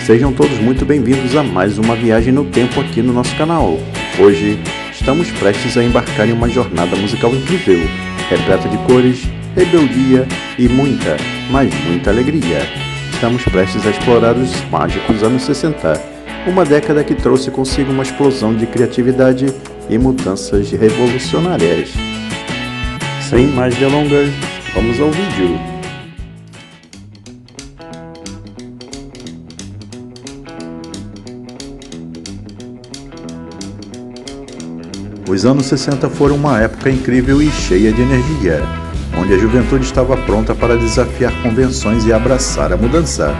Sejam todos muito bem-vindos a mais uma viagem no tempo aqui no nosso canal. Hoje estamos prestes a embarcar em uma jornada musical incrível, repleta de cores, rebeldia e muita, mas muita alegria. Estamos prestes a explorar os mágicos anos 60, uma década que trouxe consigo uma explosão de criatividade e mudanças revolucionárias. Sem mais delongas, vamos ao vídeo. Os anos 60 foram uma época incrível e cheia de energia, onde a juventude estava pronta para desafiar convenções e abraçar a mudança.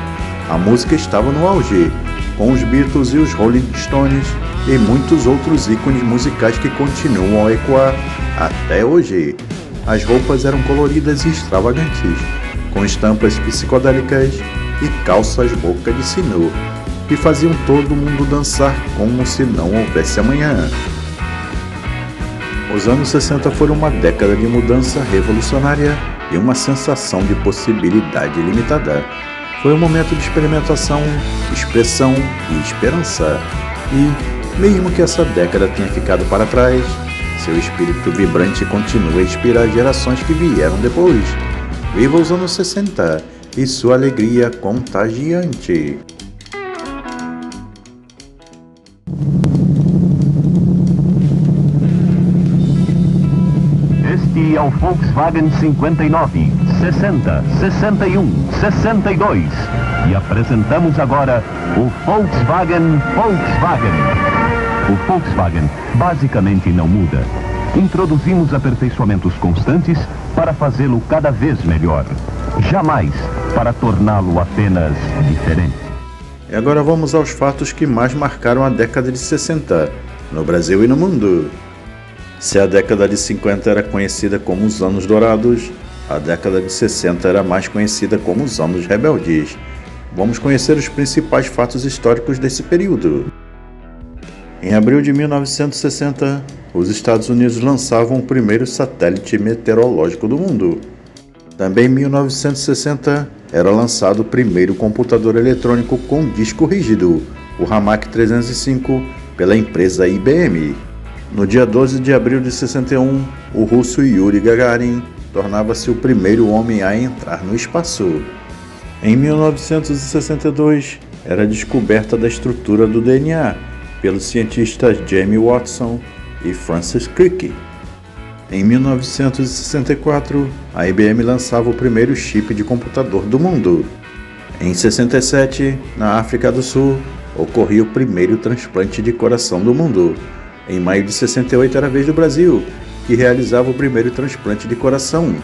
A música estava no auge, com os Beatles e os Rolling Stones e muitos outros ícones musicais que continuam a ecoar até hoje. As roupas eram coloridas e extravagantes, com estampas psicodélicas e calças boca de sino, que faziam todo mundo dançar como se não houvesse amanhã. Os anos 60 foram uma década de mudança revolucionária e uma sensação de possibilidade ilimitada. Foi um momento de experimentação, expressão e esperança. E, mesmo que essa década tenha ficado para trás, seu espírito vibrante continua a inspirar gerações que vieram depois. Viva os anos 60 e sua alegria contagiante! Este é o Volkswagen 59, 60, 61, 62 e apresentamos agora o Volkswagen. O Volkswagen basicamente não muda. Introduzimos aperfeiçoamentos constantes para fazê-lo cada vez melhor, jamais para torná-lo apenas diferente. E agora vamos aos fatos que mais marcaram a década de 60, no Brasil e no mundo. Se a década de 50 era conhecida como os anos dourados, a década de 60 era mais conhecida como os anos rebeldes. Vamos conhecer os principais fatos históricos desse período. Em abril de 1960, os Estados Unidos lançavam o primeiro satélite meteorológico do mundo. Também em 1960, era lançado o primeiro computador eletrônico com disco rígido, o Hamac 305, pela empresa IBM. No dia 12 de abril de 61, o russo Yuri Gagarin tornava-se o primeiro homem a entrar no espaço. Em 1962, era a descoberta da estrutura do DNA pelos cientistas James Watson e Francis Crick. Em 1964, a IBM lançava o primeiro chip de computador do mundo. Em 67, na África do Sul, ocorria o primeiro transplante de coração do mundo. Em maio de 68 era a vez do Brasil, que realizava o primeiro transplante de coração.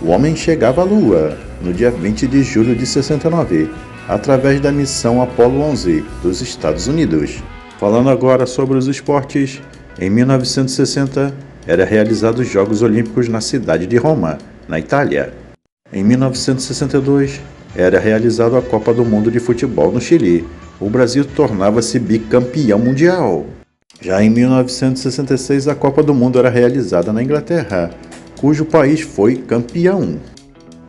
O homem chegava à Lua, no dia 20 de julho de 69, através da missão Apollo 11 dos Estados Unidos. Falando agora sobre os esportes, em 1960 era realizados os Jogos Olímpicos na cidade de Roma, na Itália. Em 1962 era realizada a Copa do Mundo de Futebol no Chile. O Brasil tornava-se bicampeão mundial. Já em 1966, a Copa do Mundo era realizada na Inglaterra, cujo país foi campeão.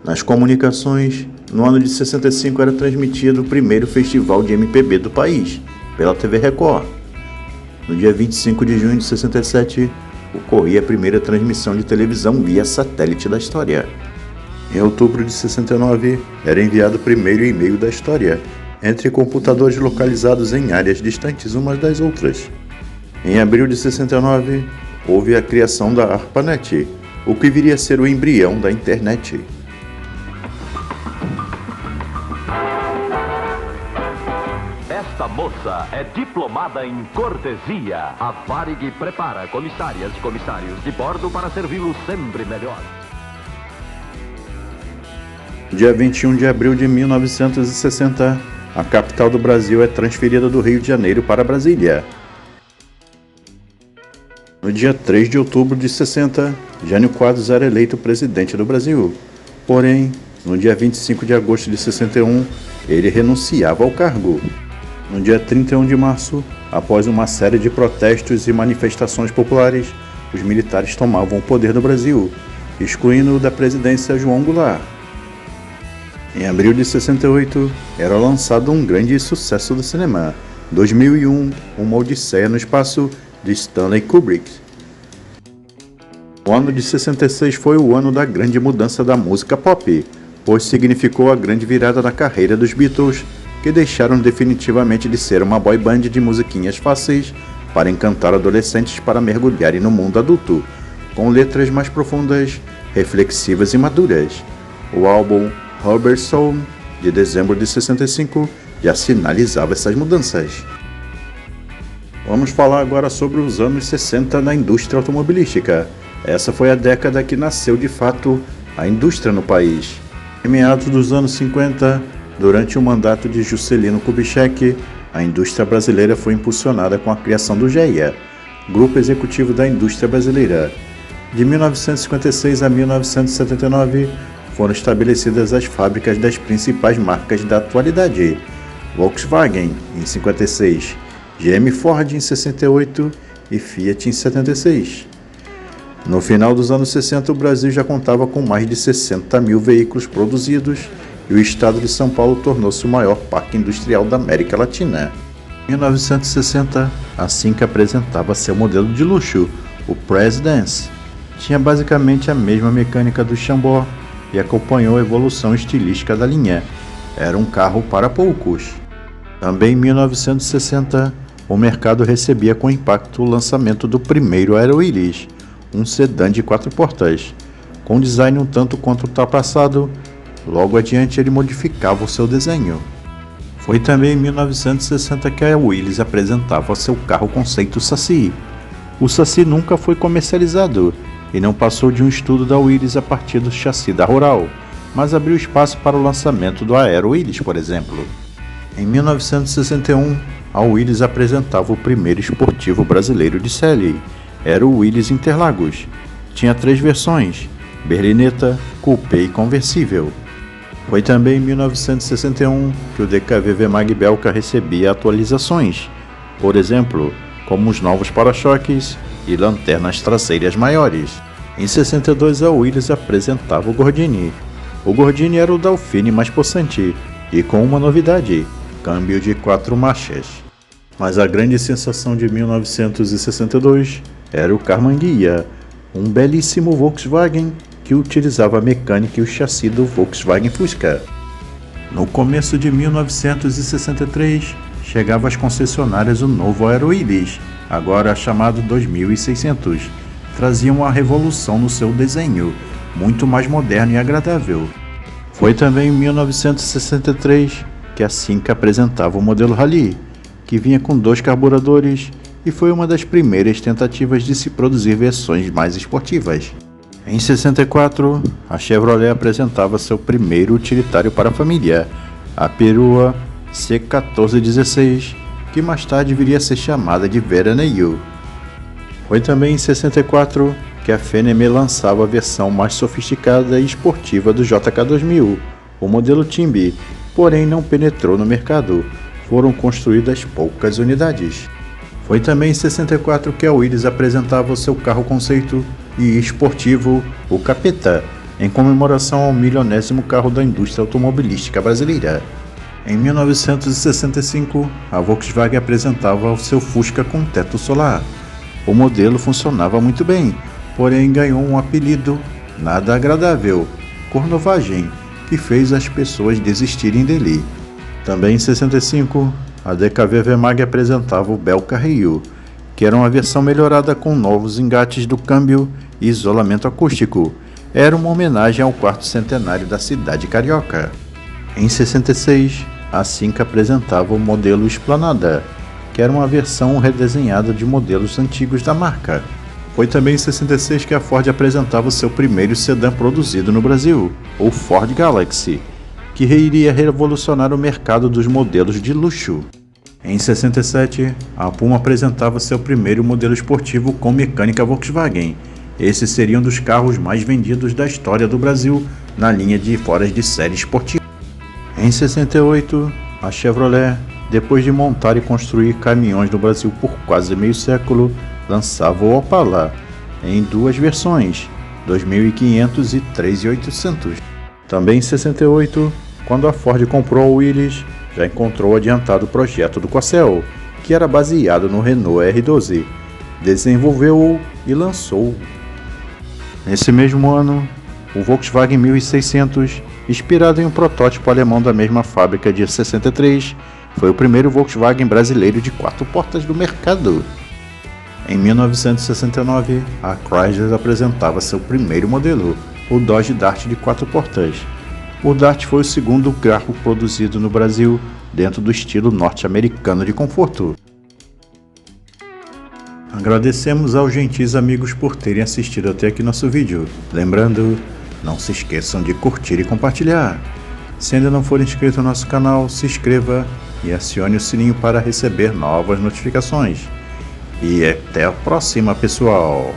Nas comunicações, no ano de 65 era transmitido o primeiro festival de MPB do país, pela TV Record. No dia 25 de junho de 67, ocorria a primeira transmissão de televisão via satélite da história. Em outubro de 69, era enviado o primeiro e-mail da história, entre computadores localizados em áreas distantes umas das outras. Em abril de 69, houve a criação da ARPANET, o que viria a ser o embrião da internet. Esta moça é diplomada em cortesia. A Varig prepara comissárias e comissários de bordo para servi-lo sempre melhor. Dia 21 de abril de 1960, a capital do Brasil é transferida do Rio de Janeiro para Brasília. No dia 3 de outubro de 60, Jânio Quadros era eleito presidente do Brasil. Porém, no dia 25 de agosto de 61, ele renunciava ao cargo. No dia 31 de março, após uma série de protestos e manifestações populares, os militares tomavam o poder no Brasil, excluindo da presidência João Goulart. Em abril de 68, era lançado um grande sucesso do cinema, 2001, Uma Odisseia no Espaço, de Stanley Kubrick. O ano de 66 foi o ano da grande mudança da música pop, pois significou a grande virada na carreira dos Beatles, que deixaram definitivamente de ser uma boy band de musiquinhas fáceis para encantar adolescentes para mergulharem no mundo adulto, com letras mais profundas, reflexivas e maduras. O álbum Rubber Soul, de dezembro de 65, já sinalizava essas mudanças. Vamos falar agora sobre os anos 60 na indústria automobilística. Essa foi a década que nasceu de fato a indústria no país. Em meados dos anos 50, durante o mandato de Juscelino Kubitschek, a indústria brasileira foi impulsionada com a criação do GEA, Grupo Executivo da Indústria Brasileira. De 1956 a 1979, foram estabelecidas as fábricas das principais marcas da atualidade: Volkswagen em 56, GM Ford em 68 e Fiat em 76. No final dos anos 60, o Brasil já contava com mais de 60 mil veículos produzidos e o estado de São Paulo tornou-se o maior parque industrial da América Latina. Em 1960, a Cinca apresentava seu modelo de luxo, o Presidence. Tinha basicamente a mesma mecânica do Chambord e acompanhou a evolução estilística da linha. Era um carro para poucos. Também em 1960, o mercado recebia com impacto o lançamento do primeiro Aero-Willys, um sedã de 4 portas. Com design um tanto quanto ultrapassado, logo adiante ele modificava o seu desenho. Foi também em 1960 que a Willys apresentava seu carro conceito Saci. O Saci nunca foi comercializado e não passou de um estudo da Willys a partir do chassi da Rural, mas abriu espaço para o lançamento do Aero-Willys, por exemplo. Em 1961, a Willys apresentava o primeiro esportivo brasileiro de série. Era o Willys Interlagos. Tinha 3 versões: berlineta, coupé e conversível. Foi também em 1961 que o DKV Vemag Belka recebia atualizações, por exemplo, como os novos para-choques e lanternas traseiras maiores. Em 62, a Willys apresentava o Gordini. O Gordini era o Dauphine mais possante e com uma novidade: câmbio de 4 marchas. Mas a grande sensação de 1962 era o Carmanguia, um belíssimo Volkswagen que utilizava a mecânica e o chassi do Volkswagen Fusca. No começo de 1963, chegava às concessionárias o novo Aero-Willys, agora chamado 2600. Trazia uma revolução no seu desenho, muito mais moderno e agradável. Foi também em 1963 que a Cinca apresentava o modelo Rally, que vinha com 2 carburadores e foi uma das primeiras tentativas de se produzir versões mais esportivas. Em 64, a Chevrolet apresentava seu primeiro utilitário para a família, a perua C1416, que mais tarde viria a ser chamada de Veraneio. Foi também em 64 que a FNM lançava a versão mais sofisticada e esportiva do JK2000, o modelo Timbi, porém não penetrou no mercado. Foram construídas poucas unidades. Foi também em 64 que a Willys apresentava o seu carro conceito e esportivo, o Capeta, em comemoração ao 1000º carro da indústria automobilística brasileira. Em 1965, a Volkswagen apresentava o seu Fusca com teto solar. O modelo funcionava muito bem, porém ganhou um apelido nada agradável, Cornovagem, que fez as pessoas desistirem dele. Também em 65, a DKV Vemag apresentava o Belka Rio, que era uma versão melhorada com novos engates do câmbio e isolamento acústico. Era uma homenagem ao 4º centenário da cidade carioca. Em 66, a Cinca apresentava o modelo Esplanada, que era uma versão redesenhada de modelos antigos da marca. Foi também em 66 que a Ford apresentava o seu primeiro sedã produzido no Brasil, o Ford Galaxy, que iria revolucionar o mercado dos modelos de luxo. Em 67, a Puma apresentava seu primeiro modelo esportivo com mecânica Volkswagen. Esse seria um dos carros mais vendidos da história do Brasil na linha de foras de série esportiva. Em 68, a Chevrolet, depois de montar e construir caminhões no Brasil por quase meio século, lançava o Opala, em 2 versões, 2500 e 3800. Também em 68, Quando a Ford comprou a Willys, já encontrou o adiantado projeto do Corcel, que era baseado no Renault R12. Desenvolveu-o e lançou-o. Nesse mesmo ano, o Volkswagen 1600, inspirado em um protótipo alemão da mesma fábrica de 63, foi o primeiro Volkswagen brasileiro de 4 portas do mercado. Em 1969, a Chrysler apresentava seu primeiro modelo, o Dodge Dart de 4 portas. O Dart foi o segundo carro produzido no Brasil dentro do estilo norte-americano de conforto. Agradecemos aos gentis amigos por terem assistido até aqui nosso vídeo. Lembrando, não se esqueçam de curtir e compartilhar. Se ainda não for inscrito no nosso canal, se inscreva e acione o sininho para receber novas notificações. E até a próxima, pessoal!